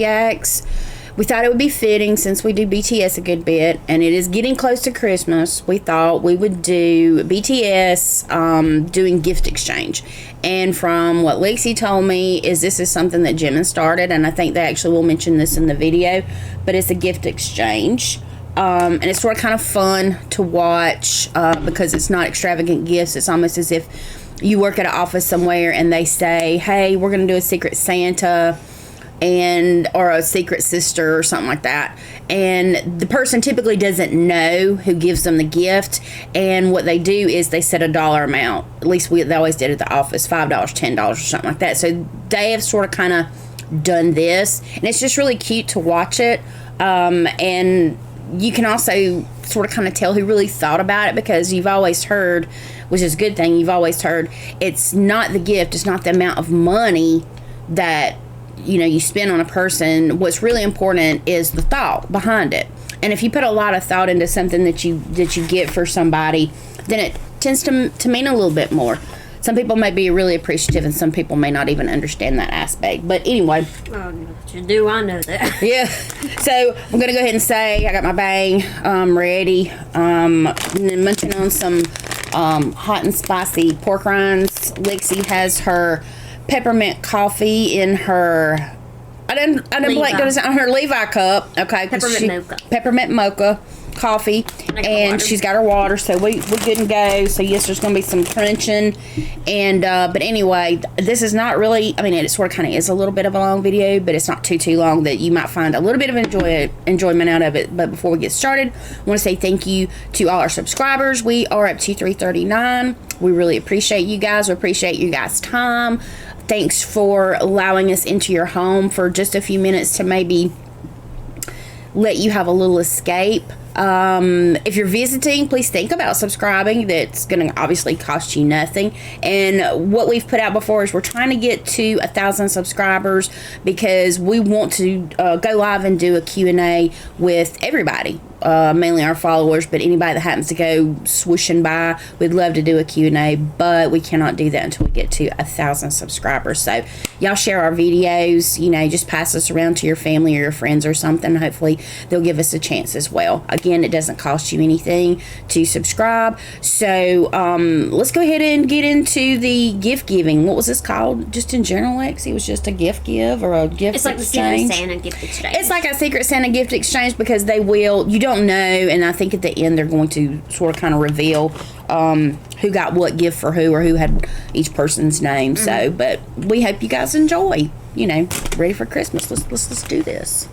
reacts. We thought it would be fitting, since we do BTS a good bit, and it is getting close to Christmas. We thought we would do BTS doing gift exchange. And from what Lexi told me, is this is something that Jimin started, and I think they actually will mention this in the video, but it's a gift exchange. And it's sort of kind of fun to watch because it's not extravagant gifts. It's almost as if you work at an office somewhere and they say, hey, we're going to do a Secret Santa or a Secret Sister or something like that, and the person typically doesn't know who gives them the gift, and what they do is they set a dollar amount. At least they always did at the office, $5, $10 or something like that. So they have sort of kind of done this, and it's just really cute to watch it. And you can also sort of kind of tell who really thought about it, because you've always heard, which is a good thing, you've always heard it's not the gift, it's not the amount of money that you spend on a person. What's really important is the thought behind it. And if you put a lot of thought into something that you get for somebody, then it tends to mean a little bit more. Some people may be really appreciative, and some people may not even understand that aspect. But anyway. Do I know that? Yeah. So I'm going to go ahead and say I got my bang ready. And then munching on some hot and spicy pork rinds. Lexi has her peppermint coffee in her, I didn't blank on her Levi cup. Okay. Peppermint mocha coffee, and she's got her water, so we're good and go. So yes, there's going to be some crunching, and but anyway, this is not really, I mean, it sort of kind of is a little bit of a long video, but it's not too long that you might find a little bit of enjoyment out of it. But before we get started, I want to say thank you to all our subscribers. We are up to 339. We really appreciate you guys. We appreciate you guys' time. Thanks for allowing us into your home for just a few minutes to maybe let you have a little escape. If you're visiting, please think about subscribing. That's going to obviously cost you nothing. And what we've put out before is we're trying to get to 1,000 subscribers, because we want to go live and do a Q&A with everybody. Mainly our followers, but anybody that happens to go swooshing by, we'd love to do a Q&A, but we cannot do that until we get to 1,000 subscribers. So y'all share our videos, just pass us around to your family or your friends or something. Hopefully they'll give us a chance as well. Again, it doesn't cost you anything to subscribe. So let's go ahead and get into the gift giving. What was this called? Just in general, Lex? It was just a gift give or a gift exchange? It's like the Secret Santa gift exchange. It's like a Secret Santa gift exchange, because you don't know, and I think at the end they're going to sort of kind of reveal who got what gift for who, or who had each person's name. So, but we hope you guys enjoy. Ready for Christmas. Let's do this.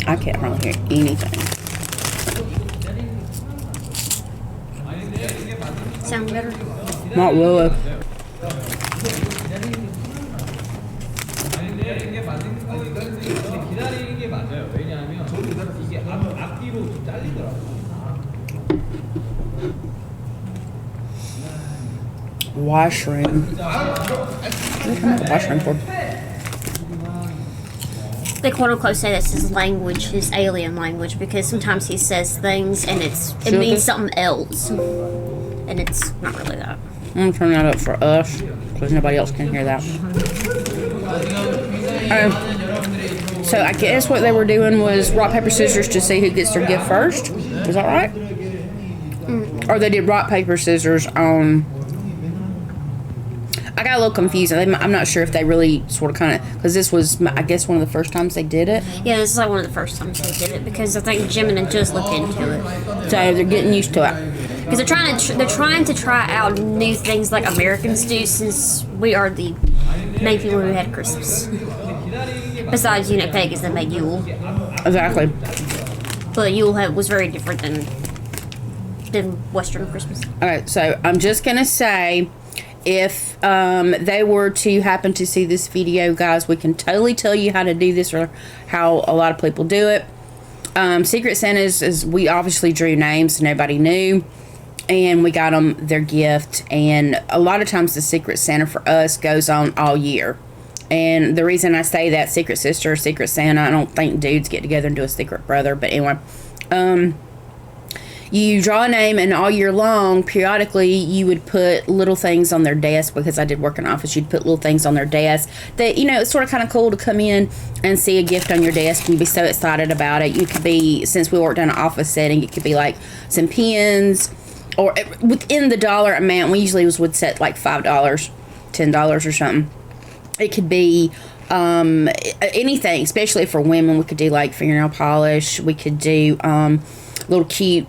I can't really hear anything. Sound better? Not really. Washroom. Washroom for. They quote unquote say that's his language, his alien language, because sometimes he says things and it means something else, and it's not really that. I'm gonna turn that up for us, because nobody else can hear that. So I guess what they were doing was rock, paper, scissors to see who gets their gift first. Is that right? Or they did rock, paper, scissors on. I got a little confused. I'm not sure if they really sort of kind of, because this was, I guess, one of the first times they did it. Yeah, this is like one of the first times they did it, because I think Jimin and just looked into it. So they're getting used to it. Because they're trying to try out new things like Americans do, since we are the main people who had Christmas. Besides, pagans that made Yule. Exactly. But Yule was very different than Western Christmas. Alright, so I'm just going to say, if they were to happen to see this video, guys, we can totally tell you how to do this, or how a lot of people do it. Secret Santas is we obviously drew names, so nobody knew, and we got them their gift. And a lot of times the Secret Santa for us goes on all year. And the reason I say that, Secret Sister or Secret Santa, I don't think dudes get together and do a secret brother, but anyway, you draw a name, and all year long, periodically, you would put little things on their desk, because I did work in an office. You'd put little things on their desk that, it's sort of kind of cool to come in and see a gift on your desk, and you'd be so excited about it. You could be, since we worked in an office setting, it could be like some pens, or within the dollar amount. We usually would set like $5, $10 or something. It could be anything, especially for women. We could do like fingernail polish. We could do little cute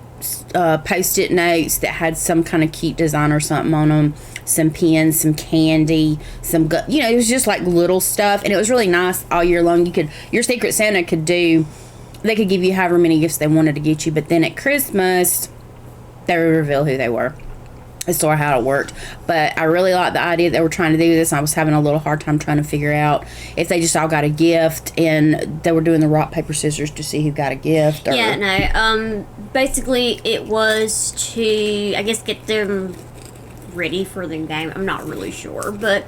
post-it notes that had some kind of cute design or something on them. Some pens, some candy, it was just like little stuff, and it was really nice all year long. Your Secret Santa they could give you however many gifts they wanted to get you, but then at Christmas, they would reveal who they were. It's sort of how it worked. But I really liked the idea that they were trying to do this. I was having a little hard time trying to figure out if they just all got a gift, and they were doing the rock, paper, scissors to see who got a gift. Basically it was to, I guess, get them ready for the game. I'm not really sure, but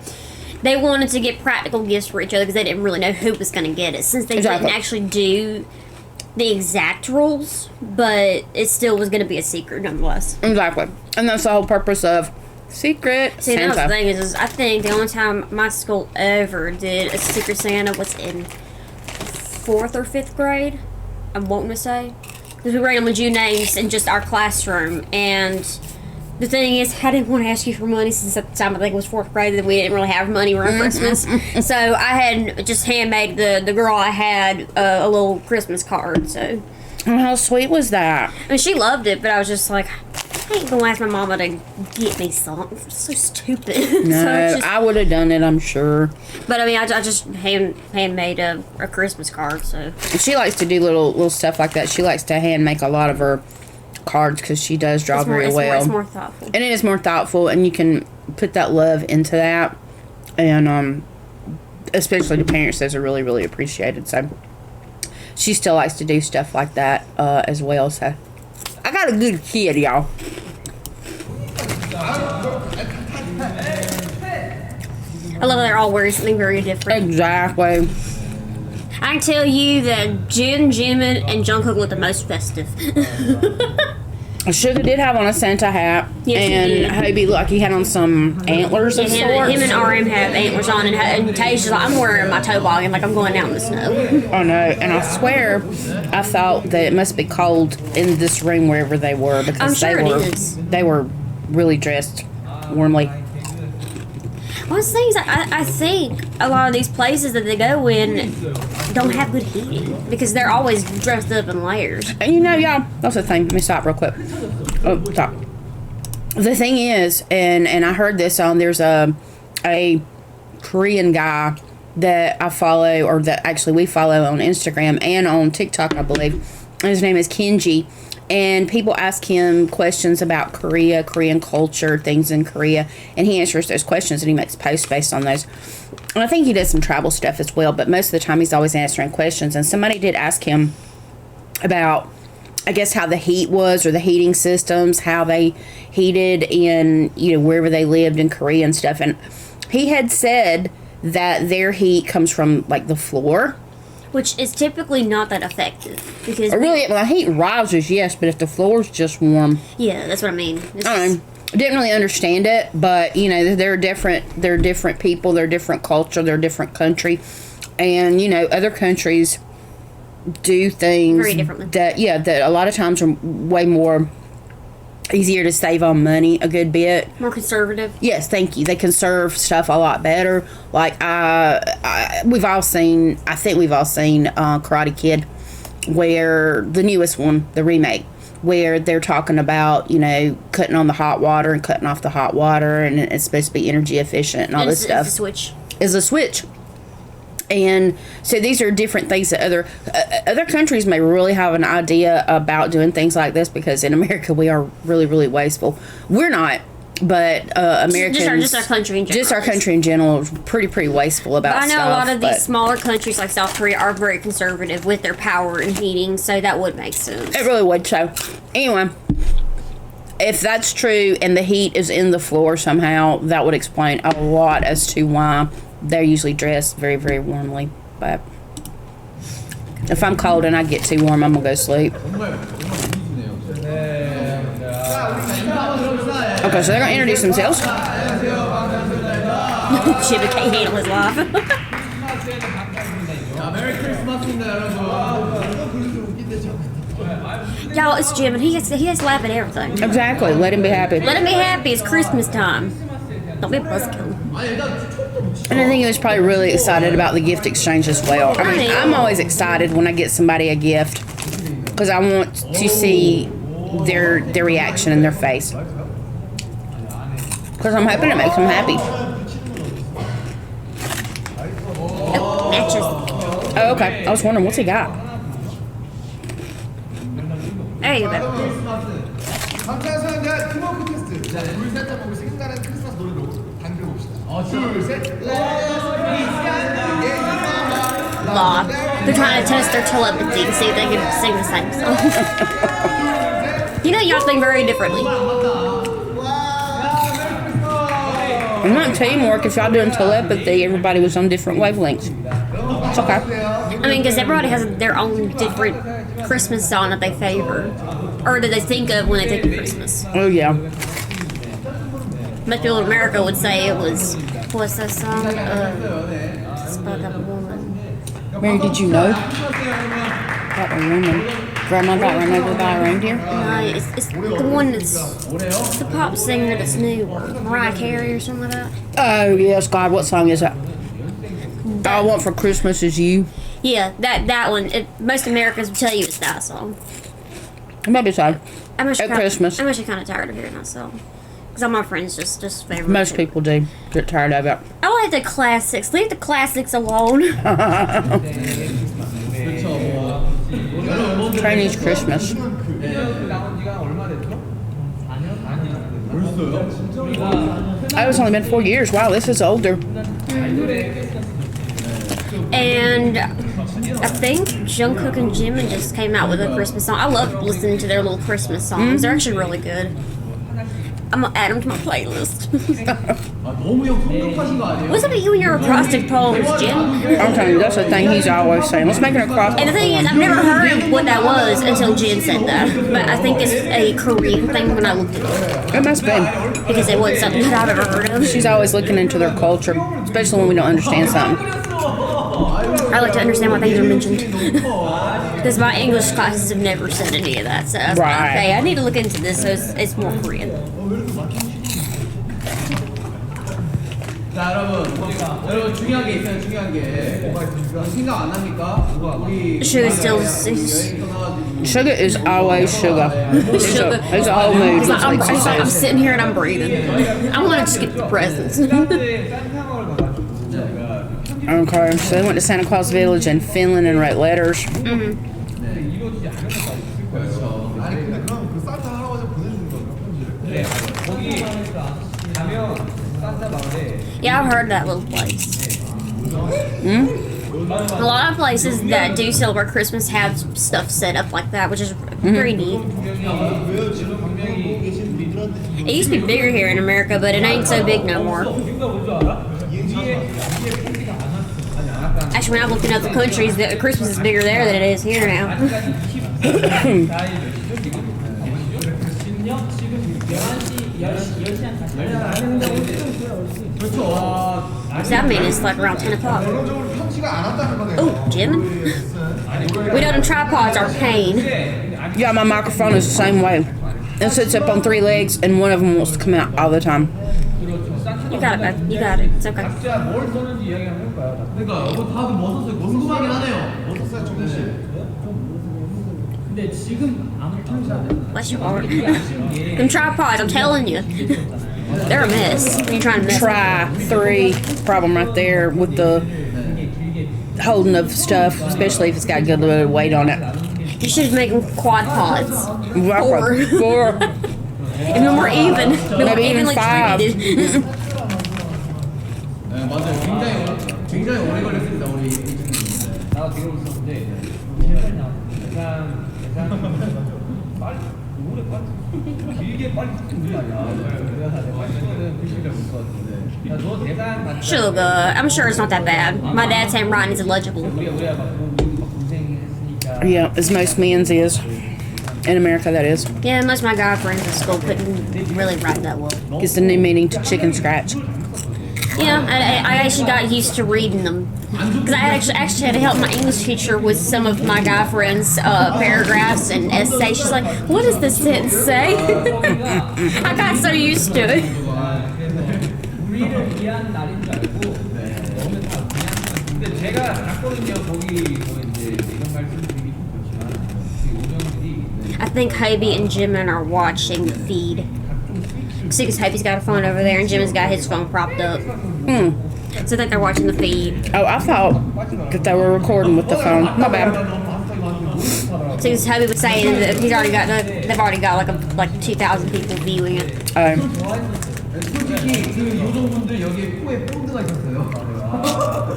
they wanted to get practical gifts for each other because they didn't really know who was going to get it, since they didn't actually do the exact rules, but it still was going to be a secret nonetheless. Exactly. And that's the whole purpose of Secret See, Santa. that was the thing is I think the only time my school ever did a Secret Santa was in 4th or 5th grade, I'm wanting to say. Because we randomly drew names in just our classroom, and the thing is, I didn't want to ask you for money, since at the time I think it was 4th grade that we didn't really have money around Christmas. So I had just handmade the girl I had a little Christmas card. So how sweet was that? I mean, she loved it, but I was just like, I ain't gonna ask my mama to get me something. It's so stupid. No, I would have done it, I'm sure. But I mean, I just handmade a Christmas card. So she likes to do little stuff like that. She likes to hand make a lot of her cards, because she does draw very well. It's more thoughtful. And it is more thoughtful, and you can put that love into that. And especially the parents, those are really, really appreciated. So she still likes to do stuff like that as well. So I got a good kid, y'all. I love that they're all wearing something very different. Exactly. I can tell you that Jin, Jimin, and Jungkook look the most festive. Sugar did have on a Santa hat, yes, and Hobie looked like he had on some antlers of sorts. Him and RM have antlers on, and Tasia's like, I'm wearing my toboggan like I'm going out in the snow. Oh no, and I swear I thought that it must be cold in this room wherever they were, because I'm sure they were really dressed warmly. One of the things I think a lot of these places that they go in don't have good heating, because they're always dressed up in layers. And y'all, that's the thing. Let me stop real quick. Oh, stop. The thing is, and I heard this on, there's a Korean guy that I follow, or that actually we follow on Instagram and on TikTok, I believe. His name is Kenji. And people ask him questions about Korea, Korean culture, things in Korea, and he answers those questions, and he makes posts based on those. And I think he does some travel stuff as well, but most of the time he's always answering questions. And somebody did ask him about, I guess, how the heat was, or the heating systems, how they heated in, wherever they lived in Korea and stuff. And he had said that their heat comes from, like, the floor. Which is typically not that effective, because the heat rises, yes, but if the floor's just warm, yeah, that's what I mean. I didn't really understand it, but they're different. They're different people. They're different culture. They're different country, and other countries do things very differently. That a lot of times are way more easier to save on money a good bit. More conservative. Yes, thank you. They conserve stuff a lot better. Like we've all seen Karate Kid, where the newest one, the remake, where they're talking about cutting on the hot water and cutting off the hot water, and it's supposed to be energy efficient and all this stuff. Is a switch. And so these are different things that other countries may really have an idea about doing things like this, because in America we are really, really wasteful. We're not, but Americans, just our country in general. Just our country in general is pretty wasteful about stuff. I know a lot of these smaller countries like South Korea are very conservative with their power and heating, so that would make sense. It really would. So anyway, if that's true and the heat is in the floor somehow, that would explain a lot as to why they're usually dressed very, very warmly. But if I'm cold and I get too warm, I'm gonna go to sleep. Okay, so they're gonna introduce themselves. Jimmy can't handle his life. Y'all, it's Jim, and he has to laugh at everything. Exactly. Let him be happy. Let him be happy. It's Christmas time. Don't be a buzzkill. And I think he was probably really excited about the gift exchange as well. I mean, I'm always excited when I get somebody a gift because I want to see their reaction in their face. Because I'm hoping it makes them happy. Oh, matches. Oh, okay. I was wondering, what's he got? There you go. 방탄소년단 팀워크 테스트. 자, 둘, 셋 하고 생각나는 크리스마스 노래로 당겨봅시다. 둘, 셋. Law. They're trying to test their telepathy to see if they can sing the same song. You know, y'all think very differently. I'm not teamwork. If y'all doing telepathy, everybody was on different wavelengths. It's okay. I mean, because everybody has their own different Christmas song that they favor, or that they think of when they think of Christmas. Oh, yeah. Most people in America would say it was, what's that song? It's about that woman. Mary, did you know? About a woman. Grandma got run over by a reindeer? No, it's the one that's it's the pop singer that's new, Mariah Carey or something like that. Oh, yes, God. What song is that? All I Want for Christmas Is You. Yeah, that one. Most Americans would tell you it's that song. Maybe so. I'm actually At Christmas. I'm actually kind of tired of hearing that song. Because all my friends just favor Most it. people do get tired of it. I like the classics. Leave the classics alone. Chinese Christmas. Oh, it's only been 4 years. Wow, this is older. And I think Jungkook and Jimin just came out with a Christmas song. I love listening to their little Christmas songs. They're actually really good. I'm gonna add them to my playlist. What's up with you and your acrostic poems, Jim? I'm telling you, that's the thing he's always saying. Let's make an acrostic. And the thing is, I've never heard what that was until Jen said that. But I think it's a Korean thing when I looked it up. It must be. Because it wasn't something that I've ever heard of. She's always looking into their culture, especially when we don't understand something. I like to understand why things are mentioned. Because my English classes have never said any of that. So I was like, Right. okay, I need to look into this so it's more Korean. 자, 여러분 중요한 게 있어요. 중요한 게 생각 안 납니까? 우리 Sugar still Sugar is always sugar. It's a whole mood. It's like, like she I'm says. sitting here and I'm breathing. I want to just get the presents. Okay, so they went to Santa Claus Village in Finland and wrote letters. 아니 근데 그럼 그 산타 할아버지 보내주는 거예요? Yeah, I've heard that little place. A lot of places that do celebrate Christmas have stuff set up like that, which is pretty neat. It used to be bigger here in America, but it ain't so big no more. Actually, when I'm looking at the countries, the Christmas is bigger there than it is here now. Does that mean it's like around 10 o'clock? Oh, Jim? We know them tripods are pain. Yeah, my microphone is the same way. It sits up on 3 legs, and one of them wants to come out all the time. You got it, babe. You got it. It's okay. 각자 뭘 썼는지 이야기 한번 해볼까요? 그러니까 이거 다들 뭐 썼어요? 궁금하긴 하네요. 뭐 썼어요, 정준 씨? 근데 지금 아무리 켜셔도 Bless your heart. Them tripods, I'm telling you. They're a mess when you're trying to mess with them. 3 problem right there with the holding of stuff, especially if it's got a good little weight on it. You should make them quad pods. 4. 4. Even more even. Maybe even evenly 5. distributed. 네, 맞아요. 굉장히 오래 걸렸습니다, 우리 이준님. 나 지금 있었는데 제발 나 대상 빨리 오래 빨리 길게 빨리 듣는 아니야. 내가 글씨를 볼것 같은데. 야, 너 대상 받 Sugar. I'm sure it's not that bad. My dad's handwriting is illegible. 우리가 막 고생했으니까. Yeah, as most men's is. In America, that is. Yeah, most of my guy friends in school couldn't really write that well. It's the new meaning to chicken scratch. Yeah, I actually got used to reading them. Because I actually had to help my English teacher with some of my guy friends' paragraphs and essays. She's like, what does this sentence say? I got so used to it. 우리를 위한 날인 줄 알고 너무 다 그냥 근데 제가 갔거든요. 거기 뭐 이제 이런 말씀드리기 좀 그렇지만 그 요정들이 I think Hobie and Jimin are watching the feed. See, because Hobie's got a phone over there and Jimin's got his phone propped up. So I think they're watching the feed. Oh, I thought that they were recording with the phone. My bad. So because Hobie was saying that they've already got like 2,000 people viewing it. 솔직히 그 요정분들 여기 코에 본드가 있었어요.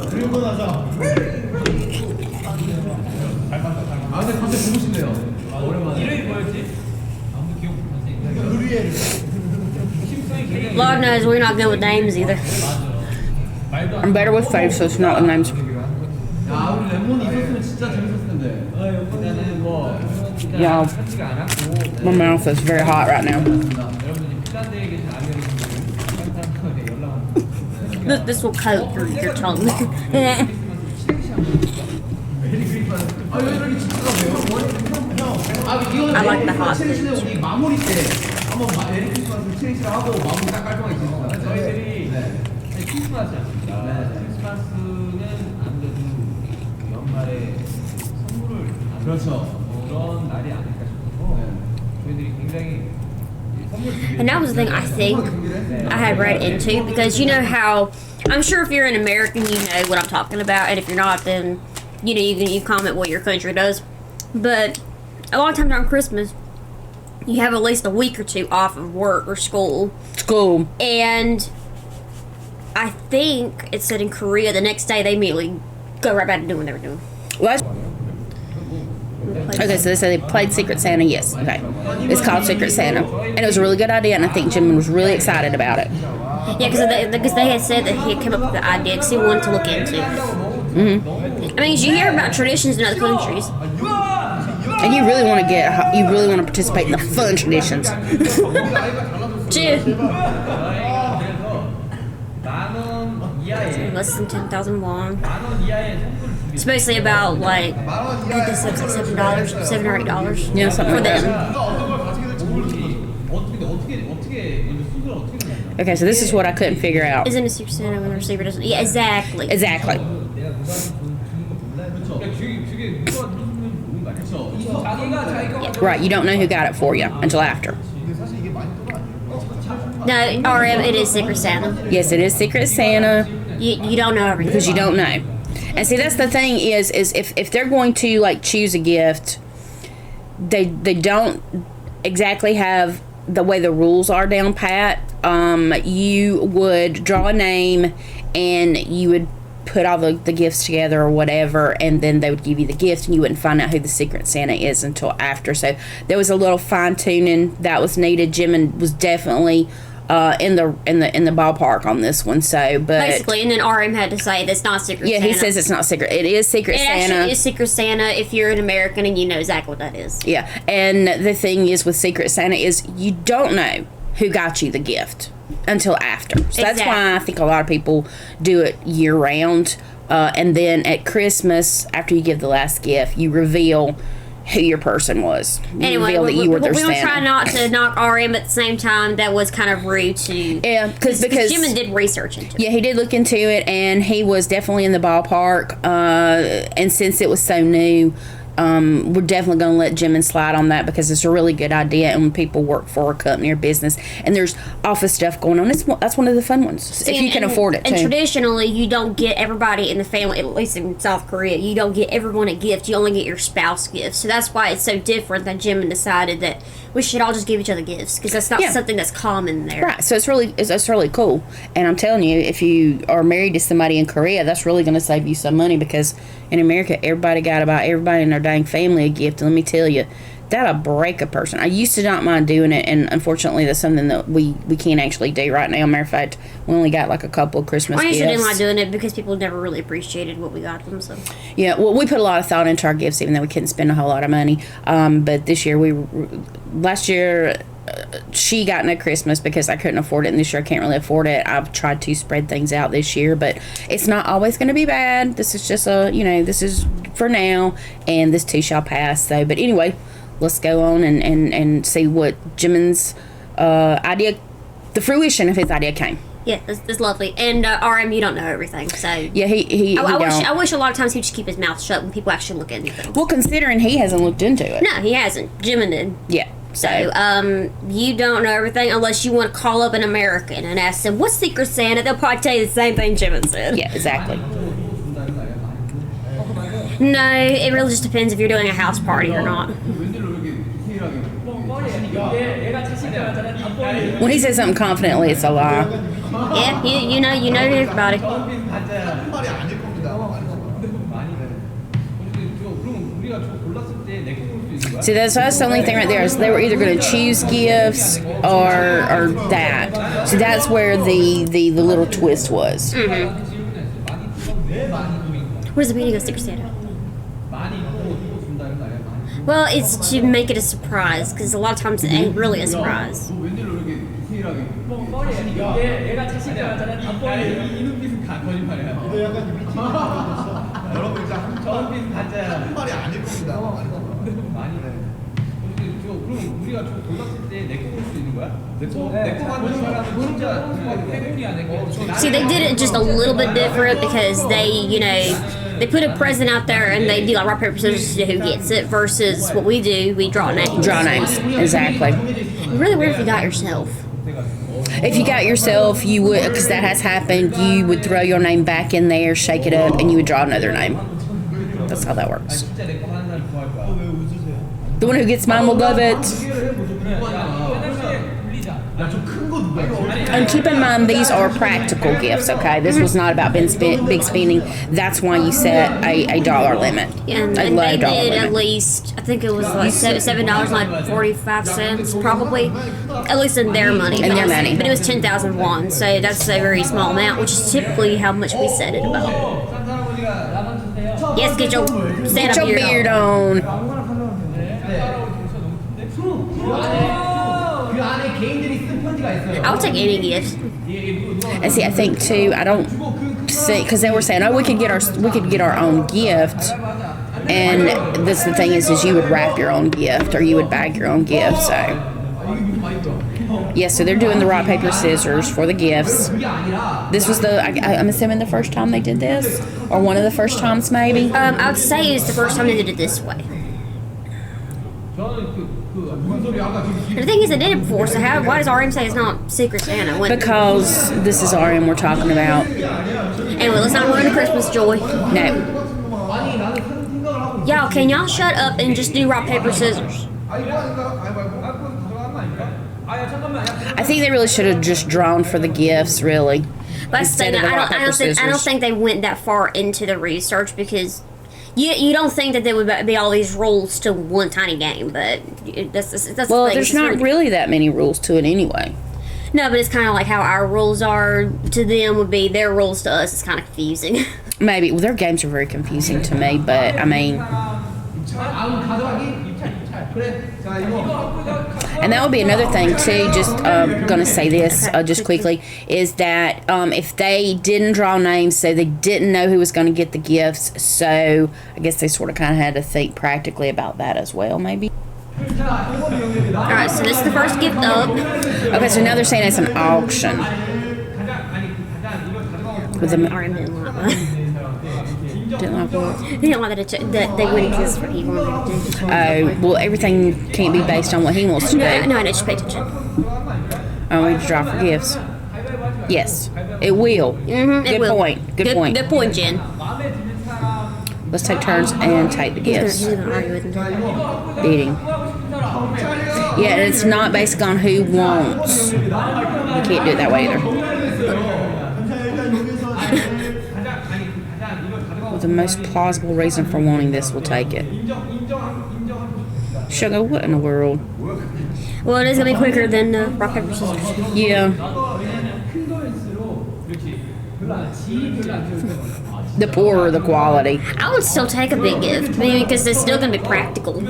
그리고 나서 아 근데 갑자기 보고 싶네요. 오랜만에. 이름이 뭐였지? 아무도 기억 못하세요. 루리엘. Lord knows we're not good with names either. I'm better with faces, not with names. 야 우리 레몬이 있었으면 진짜 재밌었을 텐데. 일단은 뭐 Y'all, 편지가 안 왔고 my mouth is very hot right now. 여러분들이 핀란드에 계신 아메리칸분들 항상 연락 왔는데 This will coat your tongue. 메리 크리스마스. 아 여기 진짜가 왜요? 아 이거는 I like the hot 체리시는 우리 마무리 때 한번 메리 크리스마스 체리시를 하고 마무리 딱 깔끔하게 지냈어요. 저희들이 네. 크리스마스였습니다. 크리스마스는 아무래도 연말에 선물을 받는 그렇죠. 그런 날이 아닐까 싶어서 저희들이 굉장히 선물 And that was the thing I think I had read into, because you know how, I'm sure if you're an American you know what I'm talking about, and if you're not then you know you comment what your country does. But a lot of times around Christmas you have at least a week or two off of work or school. School. And I think it said in Korea the next day they immediately go right back to doing what they were doing. Last. Okay, so they said they played Secret Santa. Yes. Okay. It's called Secret Santa, and it was a really good idea, and I think Jim was really excited about it. Yeah, because they had said that he had come up with the idea because he wanted to look into. I mean, you hear about traditions in other countries. And you really want to participate in the fun traditions. Less than 10,000 won. It's basically about like, I think this looks like $7, $7 or $8. Yeah, something for like them. Okay, so this is what I couldn't figure out. Isn't a Secret Santa when the receiver doesn't? Yeah, exactly. Exactly. Right, you don't know who got it for you until after. No, RM, it is Secret Santa. Yes, it is Secret Santa. You don't know everything. Because you don't know. And see, that's the thing is if they're going to like choose a gift, they don't exactly have the way the rules are down pat. You would draw a name and you would put all the gifts together or whatever, and then they would give you the gift, and you wouldn't find out who the Secret Santa is until after. So there was a little fine tuning that was needed. Jim was definitely in the ballpark on this one. So, but basically, and then RM had to say that's not Secret Santa. Yeah, he says it's not secret. It is Secret Santa. It actually is Secret Santa if you're an American and you know exactly what that is. Yeah, and the thing is with Secret Santa is you don't know who got you the gift until after. So that's why I think a lot of people do it year round. And then at Christmas, after you give the last gift, you reveal who your person was. You reveal that you were their Santa. We were trying not to knock RM at the same time. That was kind of rude to... Yeah, because Jim did research into it. Yeah, he did look into it, and he was definitely in the ballpark. And since it was so new, we're definitely going to let Jim slide on that, because it's a really good idea. And when people work for a company or business and there's office stuff going on, that's one of the fun ones, if you can afford it too. And traditionally, you don't get everybody in the family, at least in South Korea, you don't get everyone a gift. You only get your spouse gifts. So that's why it's so different that Jim decided that we should all just give each other gifts, because that's not something that's common there. Right. So it's really cool. And I'm telling you, if you are married to somebody in Korea, that's really going to save you some money, because in America, everybody got to buy everybody in their dang family a gift. And let me tell you, that'll break a person. I used to not mind doing it, and unfortunately, that's something that we can't actually do right now. Matter of fact, we only got like a couple of Christmas I gifts. usually didn't like doing it because people never really appreciated what we got them. So Yeah, well, we put a lot of thought into our gifts, even though we couldn't spend a whole lot of money. But this year, last year, she got no Christmas because I couldn't afford it, and this year I can't really afford it. I've tried to spread things out this year, but it's not always going to be bad. This is just this is for now, and this too shall pass. So, but anyway, let's go on and see what Jimin's idea, the fruition of his idea came. yeah, it's lovely. And RM, you don't know everything, so Yeah, he I wish a lot of times he'd just keep his mouth shut when people actually look into things. well, considering he hasn't looked into it. No, he hasn't. Jimin did. Yeah. So, you don't know everything unless you want to call up an American and ask them, what's Secret Santa? They'll probably tell you the same thing Jimin said. Yeah, exactly. No, it really just depends if you're doing a house party or not. 웬일로 이렇게 디테일하게. When he says something confidently, it's a lie. Yeah, you know everybody. 한 말이 아닐 겁니다. 그럼 우리가 저 골랐을 때 내게 볼 수 있는 거야? See, that's the only thing right there is they were either going to choose gifts or that. So that's where the little twist was. What does the meaning of Secret Santa? 많이 또 준다는 거 아니야? 많이. Well, it's to make it a surprise, because a lot of times it ain't really a surprise. 웬일로 이렇게 디테일하게. 얘가 자신 있잖아. 이 눈빛은 거짓말이야. 이거 약간 미팅. 여러분 이제 저 눈빛 가짜야. 한 말이 아닐 겁니다. 많이 돼. 그럼 우리가 저 골랐을 때 내게 볼 수 있는 거야? 내거 만드는 사람은 진짜 태국이야 내거. See, they did it just a little bit different because they put a present out there and they do like rock, paper, scissors to who gets it versus what we do, we draw names. Draw names, exactly. It's really weird if you got yourself. If you got yourself, you would, because that has happened, you would throw your name back in there, shake it up, and you would draw another name. That's how that works. 진짜 내거 하는 사람 좋아할 거야. The one who gets mine will love it. 야저큰 거 누가 있어? And keep in mind, these are practical gifts, okay? This was not about big spending. That's why you set a dollar limit. And A they low did dollar at limit. least, I think it was like $7, like 45 cents, probably, at least in their money. In their money. But it was 10,000 won, so that's a very small amount, which is typically how much we set it about. Yes, get your Get Santa your beard on. on. 그 안에 개인들이 쓴 편지가 있어요. I'll take any gift. And see, I think too, I don't see, because they were saying, oh, we could get our own gift. And this the thing is you would wrap your own gift or you would bag your own gift. So yeah, so they're doing the rock, paper, scissors for the gifts. This was I'm assuming the first time they did this, or one of the first times maybe. I would say it's the first time they did it this way. 무슨 소리 아까 지금 The thing is, they did it before, so why does RM say it's not Secret Santa? Because this is RM we're talking about. Anyway, let's not ruin the Christmas joy. No, 아니 나는 생각을 하고 있어. Y'all, can y'all shut up and just do rock, paper, scissors? 아 이거 아닌가? 아니 말고. 가져가는 거 아닌가? 아야 잠깐만. I think they really should have just drawn for the gifts, really. But Instead of the rock, paper, I don't scissors. think they went that far into the research because you don't think that there would be all these rules to one tiny game, but that's Well, the thing. there's It's not really that many rules to it anyway. No, but it's kind of like how our rules are to them would be their rules to us. It's kind of confusing. Maybe. Well, their games are very confusing to me, but I mean, 아무 가져가기? 그래. 자 이거. and that would be another thing too. Just gonna say this just quickly is that if they didn't draw names, so they didn't know who was going to get the gifts. So I guess they sort of kind of had to think practically about that as well, maybe. All right, so this is the first gift up. Okay, so now they're saying it's an auction with the. RM didn't like that. Didn't like what? He didn't like that they wouldn't exist for people. Well, everything can't be based on what he wants to do. No, just pay attention. We need to draw for gifts. Yes, it will. Mm-hmm, Good point. Good point. Good point, Jen. Let's take turns and take the gifts. He's gonna argue with him. Beating. Yeah, and it's not based on who wants. You can't do it that way either. The most plausible reason for wanting this will take it. Sugar, what in the world? Well, it is gonna be quicker than rock paper scissors. Yeah. 큰 거일수록 그렇지. 별로 안 지 별로 안 지울 거야. The poorer the quality. I would still take a big gift, maybe because it's still gonna be practical.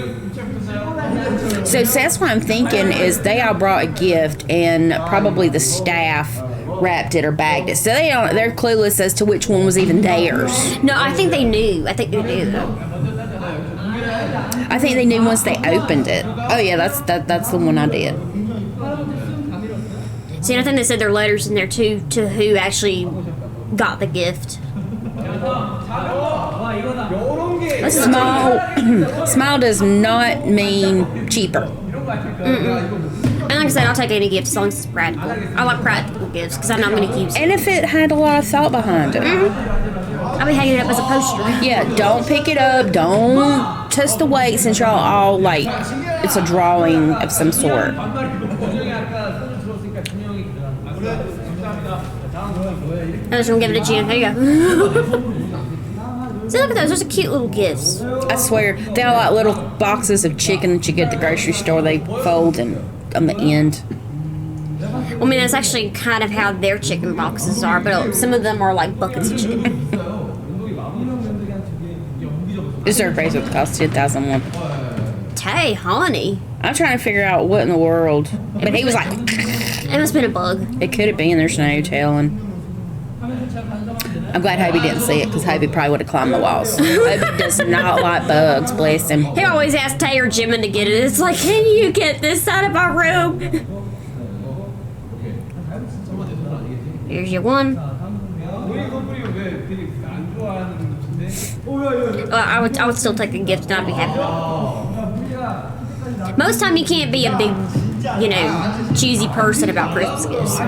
So that's what I'm thinking is they all brought a gift and probably the staff wrapped it or bagged it. So they're clueless as to which one was even theirs. No, I think they knew. I think they knew. I think they knew once they opened it. Oh yeah, that's the one I did. See, and I think they said their letters in there too to who actually got the gift. Small does not mean cheaper. And like I said, I'll take any gift as long as it's practical. I like practical gifts because I know I'm going to use it. And if it had a lot of thought behind it. I'll be hanging it up as a poster. Yeah, don't pick it up. Don't test the weight since y'all all like it's a drawing of some sort. I'm just going to give it to Jen. There you go. See, look at those. Those are cute little gifts. I swear, they're like little boxes of chicken that you get at the grocery store. They fold and on the end. I mean, that's actually kind of how their chicken boxes are, but some of them are like buckets of chicken. Is there a price with the cost 10,001? Hey, honey. I'm trying to figure out what in the world. But he was like, It must have been a bug. it could have been. There's no telling. I'm glad Hobie didn't see it because Hobie probably would have climbed the walls. Hobie does not like bugs, bless him. He always asks Tay or Jimin to get it. It's like, can you get this out of our room? Here's your one. I would still take the gift and I'd be happy. Most time you can't be a big, choosy person about Christmas gifts.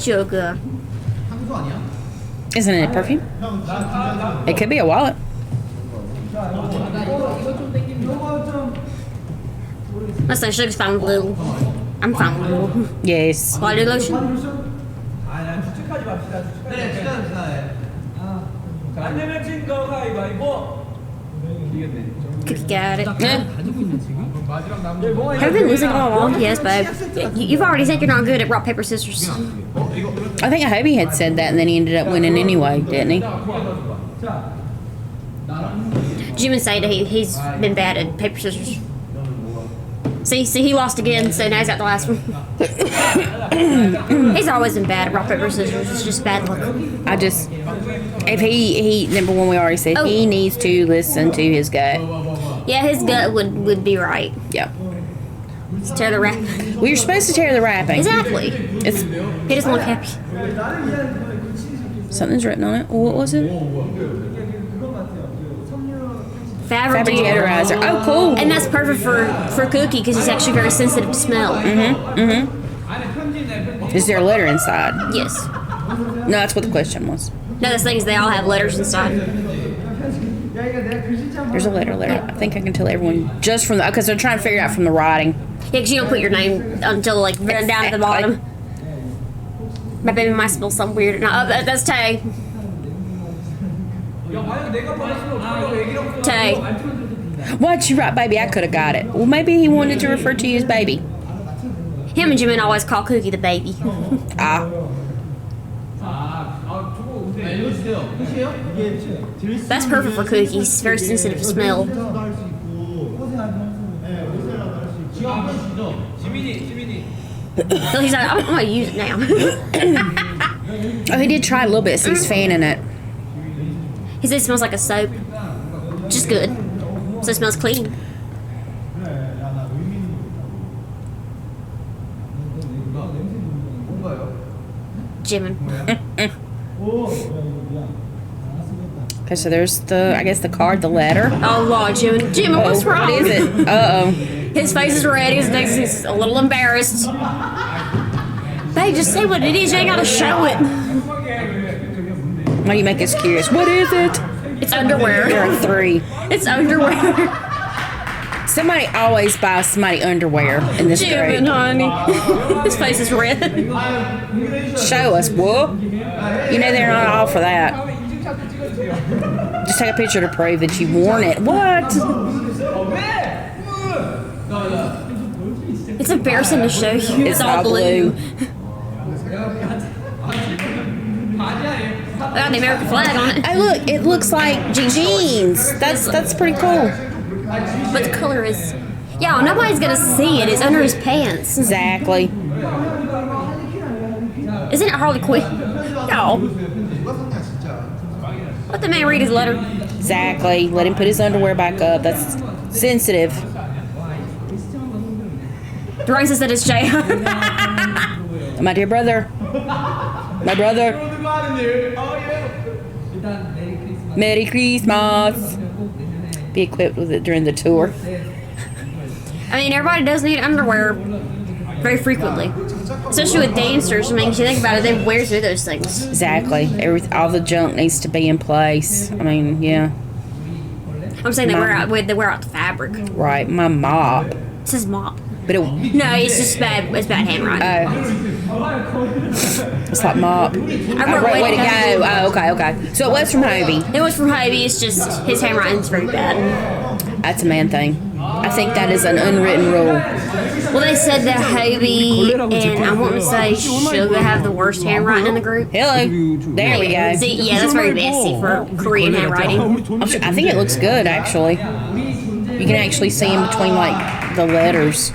Sugar. Isn't it a perfume? It could be a wallet. Listen, Sugar's fine with little. I'm fine with little. Yes. Body lotion. Cookie got it. Have you been losing all along? Yes, babe. You've already said you're not good at rock, paper, scissors. I think Hobie had said that and then he ended up winning anyway, didn't he? Jimin said he's been bad at paper, scissors. See, he lost again, so now he's got the last one. He's always been bad at rock, paper, scissors. It's just bad luck. If he number one, we already said he needs to listen to his gut. Yeah, his gut would be right. Yeah. Let's tear the wrap. Well, you're supposed to tear the wrapping. Exactly. He doesn't look happy. Something's written on it. What was it? Fabric deodorizer. Oh, cool. And that's perfect for Cookie because he's actually very sensitive to smell. Is there a letter inside? Yes. No, that's what the question was. No, the thing is they all have letters inside. There's a letter. I think I can tell everyone just from because they're trying to figure out from the writing. Yeah, because you don't put your name until like very down at the bottom. My baby might smell something weird. No, that's Tay. Tay. Why'd you write baby? I could have got it. Well, maybe he wanted to refer to you as baby. Him and Jimin always call Cookie the baby. That's perfect for Cookie. He's very sensitive to smell. So he's like, I'm gonna use it now. Oh, he did try a little bit, so he's fanning it. He said it smells like a soap. Just good. So it smells clean. Jimin. Okay, so there's the card, the letter. Oh Lord, Jimin, what's wrong? What is it? Uh-oh. His face is red. He's a little embarrassed. Babe, just say what it is. You ain't gotta show it. Why do you make us curious? What is it? It's underwear. You're a 3. It's underwear. Somebody always buys somebody underwear in this Jimin, group. honey. His face is red. Show us, whoop. You know they're not all for that. Just take a picture to prove that you worn it. What? It's embarrassing to show you. It's all blue. Got the American flag on it. Oh look, it looks like jeans. That's pretty cool. But the color is... Yeah, nobody's gonna see it. It's under his pants. Exactly. Isn't it Harley Quinn? No. Let the man read his letter. Exactly. Let him put his underwear back up. That's sensitive. Dwayne says that it's Jay. My dear brother. My brother. Merry Christmas. Be equipped with it during the tour. I mean, everybody does need underwear very frequently. Especially with dancers. I mean, if you think about it, they wear through those things. Exactly. All the junk needs to be in place. I mean, yeah. I'm saying they wear out the fabric. Right. My mop. It says mop. But No, it's just bad. It's bad handwriting. It's like mop. I Oh, wrote way to go. Oh, okay. So it was from Hobie. It was from Hobie. It's just his handwriting's very bad. That's a man thing. I think that is an unwritten rule. Well, they said that Hobie and I want to say Suga have the worst handwriting in the group. Hello. There we go. See, yeah, that's very messy for Korean handwriting. I think it looks good, actually. You can actually see in between, like, the letters.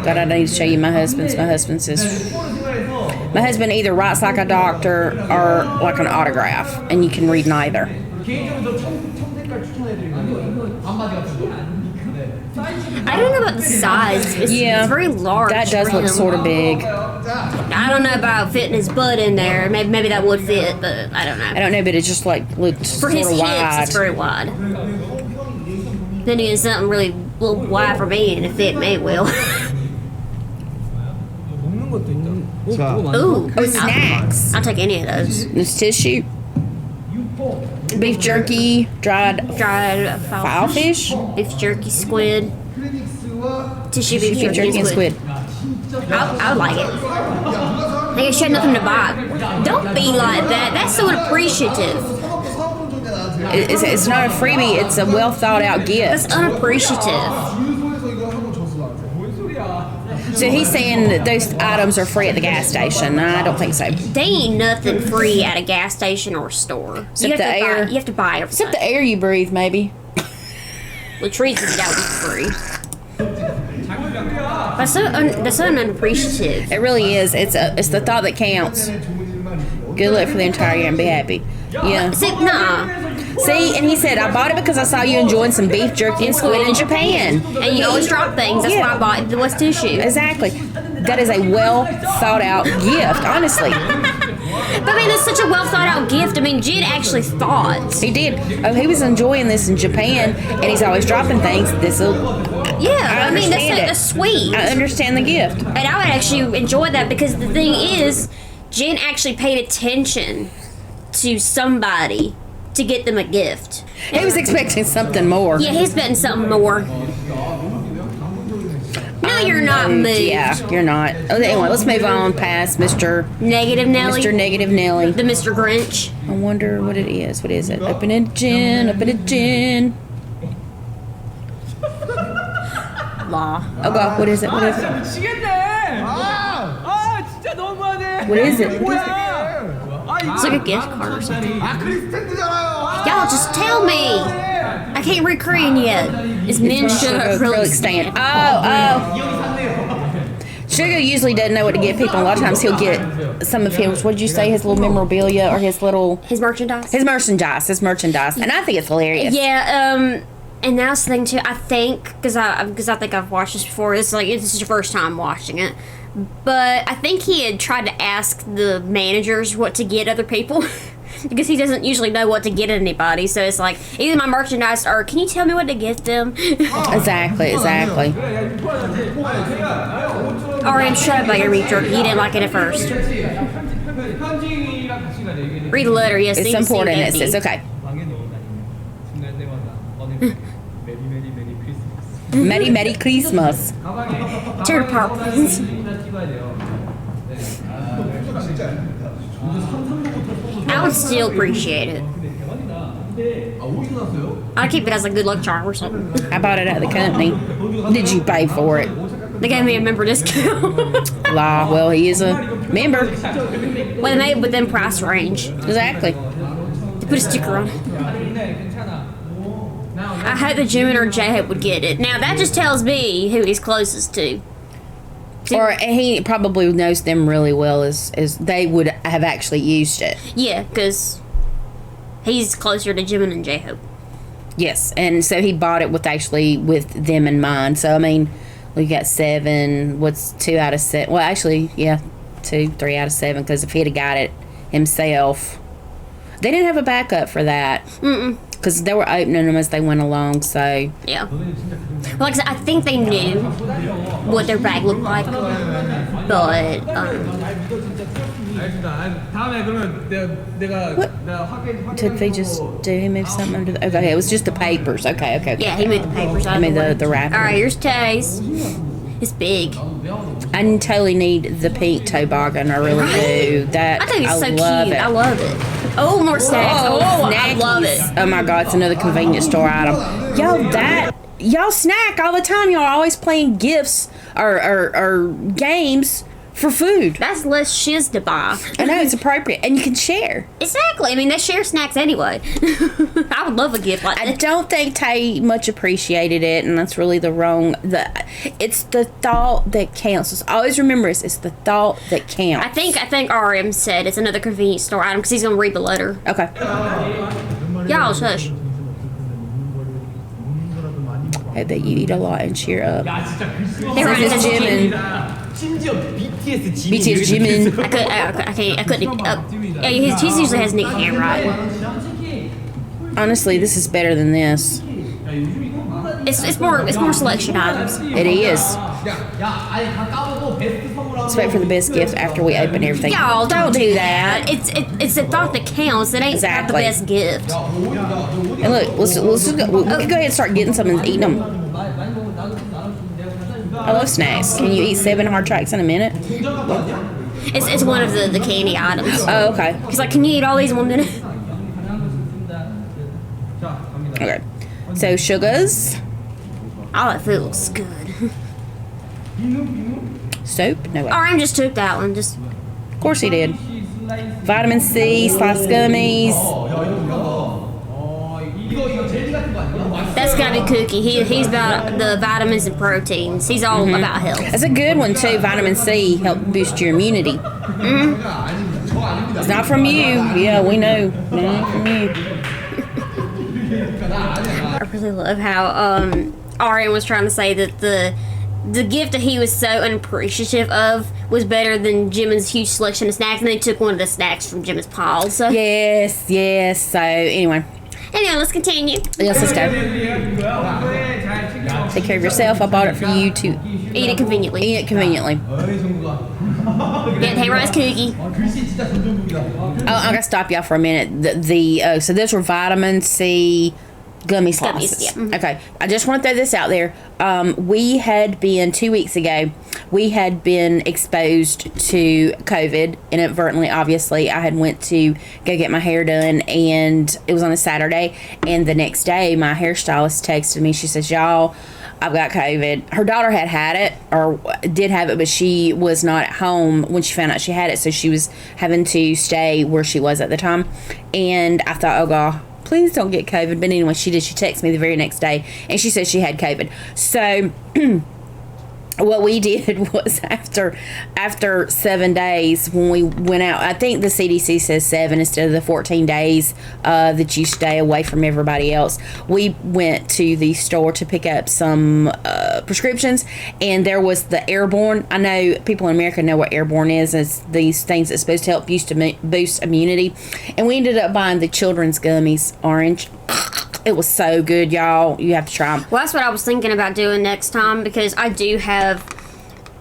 God, I need to show you my husband's. My husband either writes like a doctor or like an autograph, and you can read neither. I don't know about the size. It's very large. That does for look him. sort of big. I don't know about fitting his butt in there. Maybe that would fit, but I don't know. I don't know, but it just like looked For sort his of hips, wide. it's very wide. Then again, something really a little wide for me, and it fit me well. Ooh, snacks. I'll take any of those. This tissue, beef jerky, dried file fish, beef jerky, squid, tissue beef beef jerky and squid. I like it. I guess you had nothing to buy. Don't be like that. That's so unappreciative. It's not a freebie. It's a well thought out gift. That's unappreciative. So he's saying that those items are free at the gas station. I don't think so. They ain't nothing free at a gas station or a store. Except the air. You have to buy everything. Except the air you breathe, maybe. The trees has got to be free. That's so unappreciative. It really is. It's the thought that counts. Good luck for the entire year and be happy. Yeah. See, nah. See, and he said, I bought it because I saw you enjoying some beef jerky and squid in Japan. And you always drop things. That's why I bought the West tissue. Exactly. That is a well thought out gift, honestly. But I mean, it's such a well thought out gift. I mean, Jid actually thought. He did. Oh, he was enjoying this in Japan, and he's always dropping things. This'll. Yeah, I mean, that's sweet. I understand the gift. And I would actually enjoy that because the thing is, Jen actually paid attention to somebody to get them a gift. He was expecting something more. Yeah, he's betting something more. No, you're not moved. Yeah, you're not. Oh, anyway, let's move on past Mr. Negative Nelly. Mr. Negative Nelly. The Mr. Grinch. I wonder what it is. What is it? Open a gin. Open a gin. Law. Oh God, what is it? What is it? What is it? It's like a gift card or something. Y'all just tell me. I can't read Korean yet. It's men should acrylic stand. Oh. Sugar usually doesn't know what to give people. A lot of times he'll get some of his, what did you say, his little memorabilia or his little... His merchandise? His merchandise. And I think it's hilarious. Yeah, and that's the thing too. I think, because I think I've watched this before. This is your first time watching it. But I think he had tried to ask the managers what to get other people because he doesn't usually know what to get anybody. So it's like, either my merchandise or can you tell me what to get them? Exactly. R.M. shut up about your meat jerky. He didn't like it at first. Read the letter, yes. It's important. It's okay. Merry Christmas. Charity purposes. 찍어야 돼요. 네. I would still appreciate it. 아 어디서 샀어요? I'd keep it as a good luck charm or something. I bought it at the company. Did you pay for it? They gave me a member discount. La, well, he is a member. Well, they made it within price range. Exactly. They put a sticker on it. 근데 괜찮아. I hope that Jimin or J-Hope would get it. Now, that just tells me who he's closest to. Or he probably knows them really well as they would have actually used it. Yeah, because he's closer to Jimin and J-Hope. Yes, and so he bought it with them in mind. So I mean, we got 7. What's 2 out of 7? Well, actually, yeah, 2, 3 out of 7. Because if he'd have got it himself, they didn't have a backup for that. Because they were opening them as they went along. So Yeah. Well, like I said, I think they knew what their bag looked like. But, 알겠습니다. 다음에 그러면 내가 did they just do he move something under the? Okay, it was just the papers. Okay. yeah, he moved the papers out I of mean the way. the wrapper. All right, here's Tay's. It's big. I totally need the pink toboggan. I really do. That I think it's so love cute. it. I love it. Oh, more snacks. Oh, I love it. Oh my god, it's another convenience store item. Y'all snack all the time. Y'all are always playing gifts or games for food. That's less shiz to buy. I know it's appropriate, and you can share. Exactly. I mean, they share snacks anyway. I would love a gift like I that. don't think Tay much appreciated it, and that's really it's the thought that counts. Just always remember it's the thought that counts. I think RM said it's another convenience store item because he's gonna read the letter. Okay. Y'all shush. I bet you eat a lot and cheer up. 야 진짜 글씨. They were This is in Jimin. 심지어 BTS 지민. BTS Jimin. I couldn't. Yeah, he usually has neat handwriting. Honestly, this is better than this. It's more selection items. It is. 야 아니 다 까보고 베스트 선물하고 Let's wait for the best gift after we open everything. Y'all don't do that. It's the thought that counts. It ain't about the Exactly. best gift. And look, let's just go. We can go ahead and start getting some and eating them. I love snacks. Can you eat 7 hard tracks in a minute? It's one of the candy items. Oh, okay. He's like, can you eat all these in 1 minute? Okay. So sugars, Oh, that food looks good. soap. No way. RM just took that one. Just Of course he did. Vitamin C, sliced gummies. 이거 젤리 같은 거 아니야? that's gotta be Cookie. He's about the vitamins and proteins. He's all about health. That's a good one too. Vitamin C help boost your immunity. It's not from you. Yeah, we know. Not from you. I really love how Arian was trying to say that the gift that he was so unappreciative of was better than Jimin's huge selection of snacks, and they took one of the snacks from Jimin's pile. So Yes. So anyway, let's continue. yes, let's go. Take care of yourself. I bought it for you to Eat it conveniently. eat it conveniently. 어이 정국아. Get hey rice cookie. 글씨 진짜 전전북이다. Oh, I gotta stop y'all for a minute. So those were vitamin C gummy slices. yeah. Mhm. Okay, I just want to throw this out there. We had been 2 weeks ago. We had been exposed to COVID inadvertently. Obviously, I had went to go get my hair done, and it was on a Saturday. And the next day, my hairstylist texted me. She says, "Y'all, I've got COVID." Her daughter had it, or did have it, but she was not at home when she found out she had it, so she was having to stay where she was at the time. And I thought, oh god, please don't get COVID. But anyway, she did. She texted me the very next day, and she said she had COVID. So what we did was after 7 days, when we went out, I think the CDC says 7 instead of the 14 days that you stay away from everybody else. We went to the store to pick up some prescriptions, and there was the Airborne. I know people in America know what Airborne is. It's these things that's supposed to help boost immunity. And we ended up buying the children's gummies, orange. It was so good, y'all. You have to try them. Well, that's what I was thinking about doing next time, because I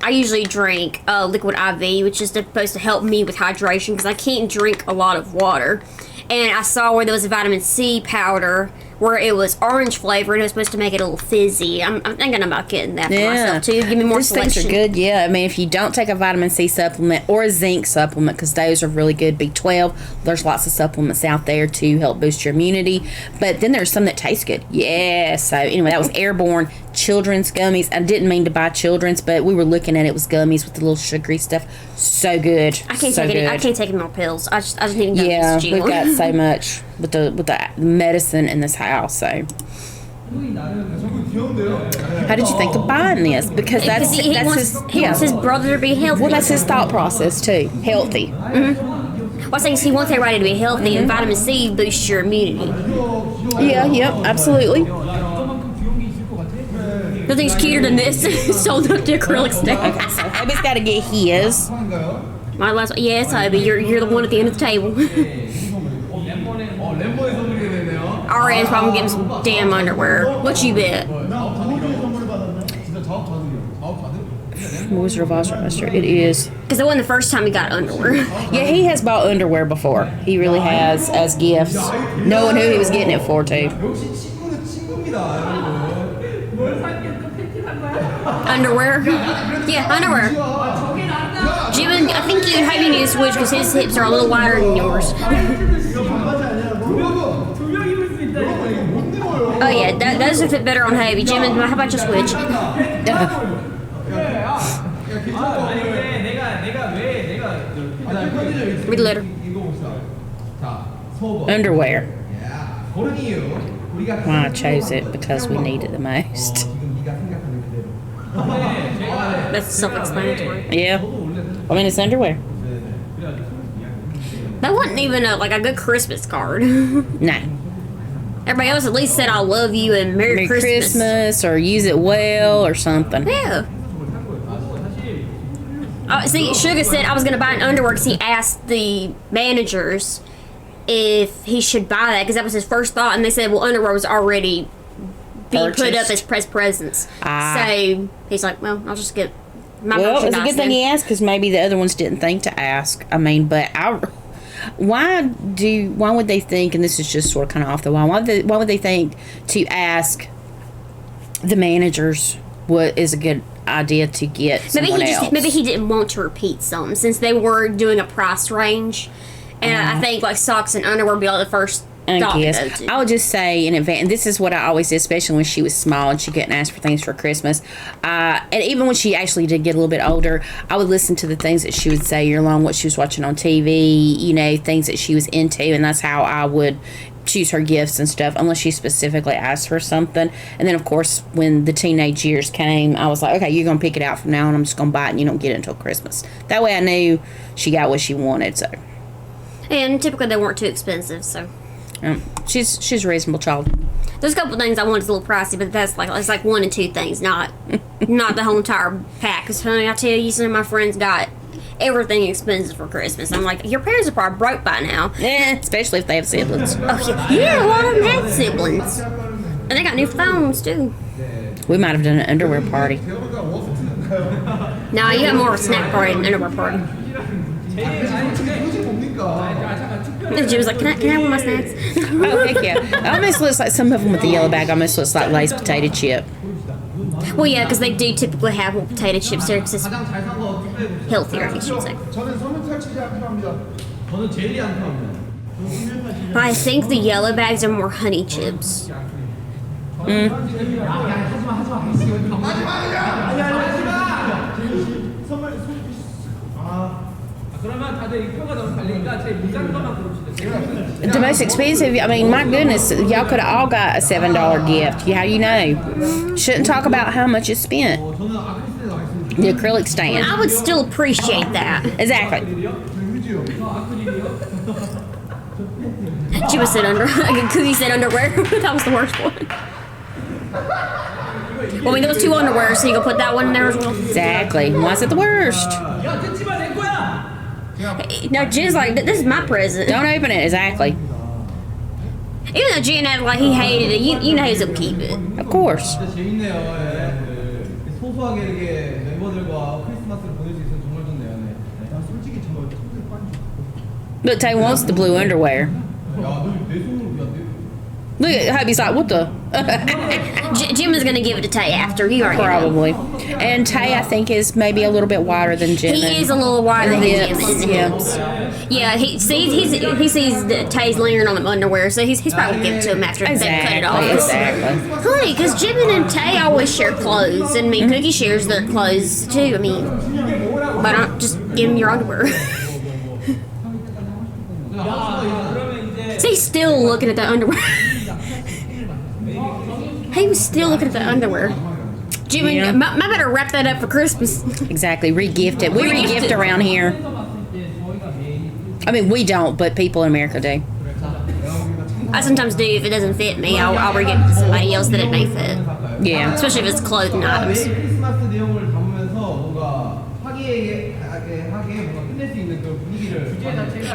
usually drink liquid IV, which is supposed to help me with hydration, because I can't drink a lot of water. And I saw where there was a vitamin C powder where it was orange flavored. It was supposed to make it a little fizzy. I'm thinking about getting that for myself too. Give me more These selection. things are good. Yeah, I mean, if you don't take a vitamin C supplement or a zinc supplement, because those are really good, B12. There's lots of supplements out there to help boost your immunity. But then there's some that taste good. Yeah. So anyway, that was Airborne children's gummies. I didn't mean to buy children's, but we were looking at it. It was gummies with the little sugary stuff. So good. I can't so take good. I can't take any more pills. I just need to go Yeah, to the gym. we've got so much with the medicine in this house. So, how did you think of buying this? Because that's he wants his brother to be healthy. Well, that's his thought process too. Healthy. Well, I think he wants everybody to be healthy, and vitamin C boosts your immunity. Yeah. Yep. Absolutely. Nothing's cuter than this. Sold up to acrylic stick. Okay, so Hubby's got to get his. My last one. Yes, Hubby, you're the one at the end of the table. 램보의 선물이 되네요. RN's probably getting some damn underwear. What you bet? Wizard of Oz Master. It is. Because it wasn't the first time he got underwear. Yeah, he has bought underwear before. He really has as gifts, knowing who he was getting it for too. 역시 친구는 친구입니다. Underwear? Yeah, underwear. Jim, I think you and Hubby need to switch because his hips are a little wider than yours. Oh yeah, those would fit better on Hubby. Jim, how about you switch? Read the letter. Underwear. Well, I chose it because we need it the most. That's self-explanatory. Yeah. I mean, it's underwear. That wasn't even a good Christmas card. No. Everybody else at least said I love you and Merry Christmas. Or use it well or something. Yeah. See, Sugar said I was going to buy an underwear because he asked the managers if he should buy that because that was his first thought, and they said, well, underwear was already being put up as press presents. So he's like, well, I'll just get my merchandise. Well, it's a good thing he asked because maybe the other ones didn't think to ask. I mean, but why would they think, and this is just sort of kind of off the wall, why would they think to ask the managers what is a good idea to get someone else? Maybe he didn't want to repeat something since they were doing a price range, and I think socks and underwear would be the first I thought guess. to go to. I would just say in advance, and this is what I always did, especially when she was small and she couldn't ask for things for Christmas. And even when she actually did get a little bit older, I would listen to the things that she would say along what she was watching on TV, things that she was into, and that's how I would choose her gifts and stuff, unless she specifically asked for something. And then, of course, when the teenage years came, I was like, okay, you're going to pick it out from now on. I'm just going to buy it, and you don't get it until Christmas. That way I knew she got what she wanted, so. And typically they weren't too expensive, so. She's a reasonable child. There's a couple things I wanted a little pricey, but that's it's one and two things, not the whole entire pack. Because honey, I tell you, some of my friends got everything expensive for Christmas. I'm like, your parents are probably broke by now. Yeah, especially if they have siblings. Oh yeah, a lot of them had siblings, and they got new phones too. We might have done an underwear party. Nah, you got more of a snack party than an underwear party. And Jim was like, can I have one of my snacks? Oh, heck yeah. It almost looks like some of them with the yellow bag almost looks like Lay's potato chip. Well, yeah, because they do typically have more potato chips there because it's healthier, I guess you would say. I think the yellow bags are more honey chips. The most expensive, I mean, my goodness, y'all could have all got a $7 gift. How you know? Shouldn't talk about how much it's spent. The acrylic stand. I would still appreciate that. Exactly. Jimmy said Cookie said underwear. That was the worst one. Well, I mean, there was two underwear, so you can put that one in there as well. Exactly. Why is it the worst? Now, Jen's like, this is my present. Don't open it. Exactly. Even though Jen had he hated it, you know he's gonna keep it. Of course. 재밌네요. 소소하게 이렇게 멤버들과 크리스마스를 보낼 수 있어서 정말 좋네요. 나 솔직히 정말 Look, Tay wants the blue underwear. 야, 너 내 손으로 야, Look at hubby's like, what the? Jim is gonna give it to Tay after. He already know. Probably. And Tay, I think, is maybe a little bit wider than Jim. He is a little wider than Jim in the hips. Yeah, he sees that Tay's layering on the underwear, so he's probably gonna give it to him after they cut it off. Exactly. Honey, because Jim and Tay always share clothes, and Cookie shares their clothes too. But don't just give him your underwear. So he's still looking at the underwear. He was still looking at the underwear. Jimmy, I better wrap that up for Christmas. Exactly. Re-gift it. We re-gift around here. I mean, we don't, but people in America do. I sometimes do. If it doesn't fit me, I'll re-gift it to somebody else that it may fit. Yeah. Especially if it's clothing items. 크리스마스 내용을 담으면서 뭔가 화기애애하게 뭔가 끝낼 수 있는 그런 분위기를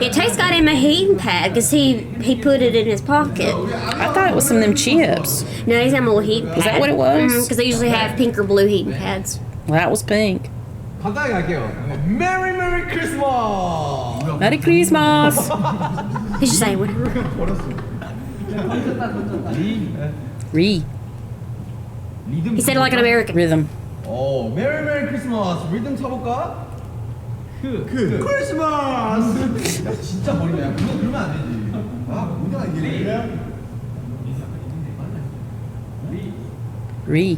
Yeah, Tate's got him a heating pad because he put it in his pocket. I thought it was some of them chips. No, he's got a little heating pad. Is that what it was? Because they usually have pink or blue heating pads. Well, that was pink. 간단하게 갈게요. Merry Merry Christmas. Merry Christmas. He's just saying whatever. Re. He said it like an American. Rhythm. Merry Merry Christmas. 리듬 쳐볼까? 크리스마스. 야 진짜 버리네. 야 그러면 안 되지. 아 뭐냐 이게. Re.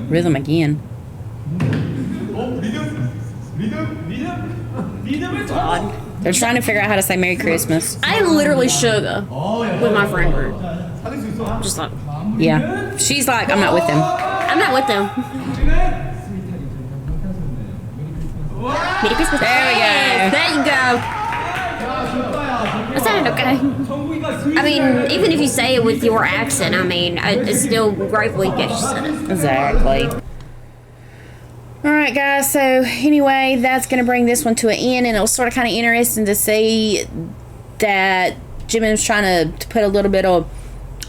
Rhythm again. 리듬을 쳐. They're trying to figure out how to say Merry Christmas. I literally sugar with my friend group. 살릴 수 있어? Just like, Yeah. She's like, I'm not with them. I'm not with them. Merry Christmas. There we go. There you go. That sounded okay. I mean, even if you say it with your accent, it's still grateful you get said it. Exactly. Alright guys, so anyway, that's going to bring this one to an end, and it was sort of kind of interesting to see that Jimmy was trying to put a little bit of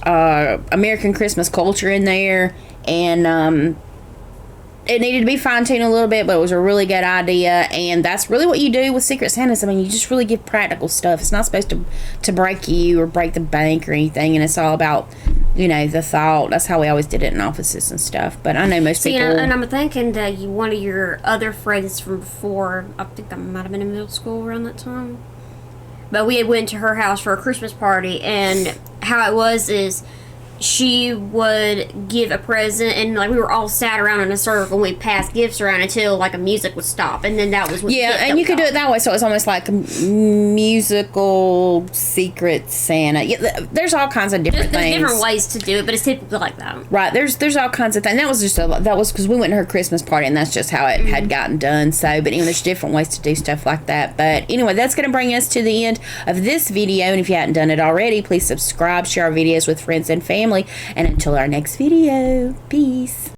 American Christmas culture in there, and it needed to be fine-tuned a little bit, but it was a really good idea, and that's really what you do with Secret Santas. I mean, you just really give practical stuff. It's not supposed to break you or break the bank or anything, and it's all about, the thought. That's how we always did it in offices and stuff, but I know most people... And I'm thinking that one of your other friends from before, I think I might have been in middle school around that time, but we had went to her house for a Christmas party, and how it was is she would give a present, and we were all sat around in a circle, and we passed gifts around until a music would stop, and then that was what and you could do it that way, so it's almost like a musical Secret Santa. There's all kinds of different things. There's different ways to do it, but it's typically like that. Right, there's all kinds of things. That was because we went to her Christmas party, and that's just how it had gotten done. So, but there's different ways to do stuff like that. But anyway, that's going to bring us to the end of this video, and if you hadn't done it already, please subscribe, share our videos with friends and family, and until our next video, peace.